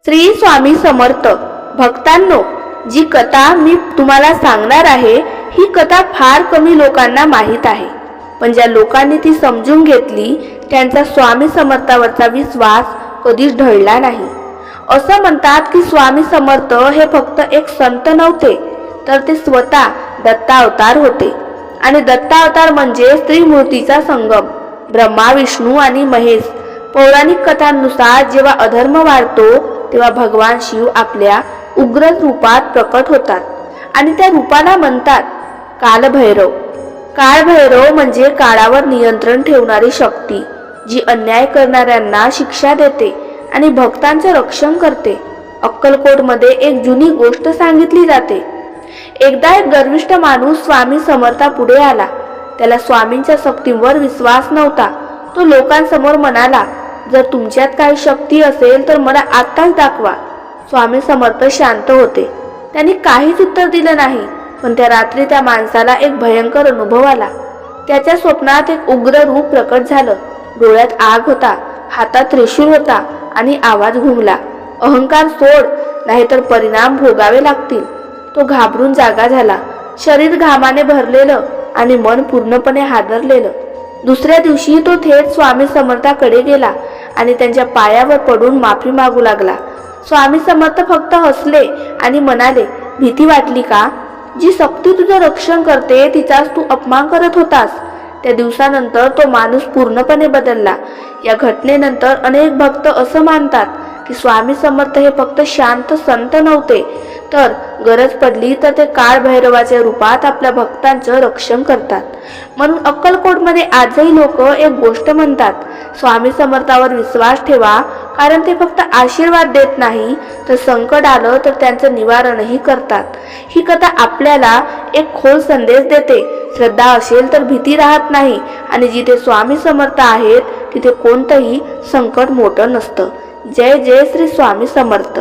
श्री स्वामी समर्थ भक्तांनो, जी कथा मी तुम्हाला सांगणार आहे ही कथा फार कमी लोकांना माहीत आहे, पण ज्या लोकांनी ती समजून घेतली त्यांचा स्वामी समर्थावरचा विश्वास कधीच ढळला नाही। असं म्हणतात की स्वामी समर्थ हे फक्त एक संत नव्हते, तर ते स्वतः दत्तावतार होते। आणि दत्तावतार म्हणजे त्रिमूर्तीचा संगम, ब्रह्मा, विष्णू आणि महेश। पौराणिक कथांनुसार जेव्हा अधर्म वाढतो तेव्हा भगवान शिव आपल्या उग्र रूपात प्रकट होतात आणि त्या रूपाला म्हणतात कालभैरव। कालभैरव म्हणजे काळावर नियंत्रण ठेवणारी शक्ती, जी अन्याय करणाऱ्यांना शिक्षा देते आणि भक्तांचे रक्षण करते। अक्कलकोटमध्ये एक जुनी गोष्ट सांगितली जाते। एकदा एक गर्विष्ठ माणूस स्वामी समर्थापुढे आला। त्याला स्वामींच्या शक्तींवर विश्वास नव्हता। तो लोकांसमोर म्हणाला, जर तुमच्यात काही शक्ती असेल तर मला आत्ताच दाखवा। स्वामी समर्थ शांत होते, त्यांनी काहीच उत्तर दिलं नाही। पण त्या रात्री त्या माणसाला एक भयंकर अनुभव आला। त्याच्या स्वप्नात एक उग्र रूप प्रकट झालं। डोळ्यात आग होता, हातात त्रिशूळ होता आणि आवाज घुमला, अहंकार सोड, नाहीतर परिणाम भोगावे लागतील। तो घाबरून जागा झाला, शरीर घामाने भरलेलं आणि मन पूर्णपणे हादरलेलं। दुसऱ्या दिवशी तो थेट स्वामी समर्थाकडे गेला आणि त्यांच्या पायावर पडून माफी मागू लागला। स्वामी समर्थ फक्त हसले आणि म्हणाले, भीती वाटली का? जी शक्ती तुझं रक्षण करते तिचाच तू अपमान करत होतास। त्या दिवसानंतर तो माणूस पूर्णपणे बदलला। या घटनेनंतर अनेक भक्त असं मानतात की स्वामी समर्थ हे फक्त शांत संत नव्हते, तर गरज पडली तर ते काळभैरवाच्या रूपात आपल्या भक्तांचं रक्षण करतात। म्हणून अक्कलकोटमध्ये आजही लोक एक गोष्ट म्हणतात, स्वामी समर्थावर विश्वास ठेवा, कारण ते फक्त आशीर्वाद देत नाही तर संकट आलं तर त्यांचं निवारणही करतात। ही कथा आपल्याला एक खोल संदेश देते, श्रद्धा असेल तर भीती राहत नाही आणि जिथे स्वामी समर्थ आहेत तिथे कोणतंही संकट मोठं नसतं। जय जय श्री स्वामी समर्थ।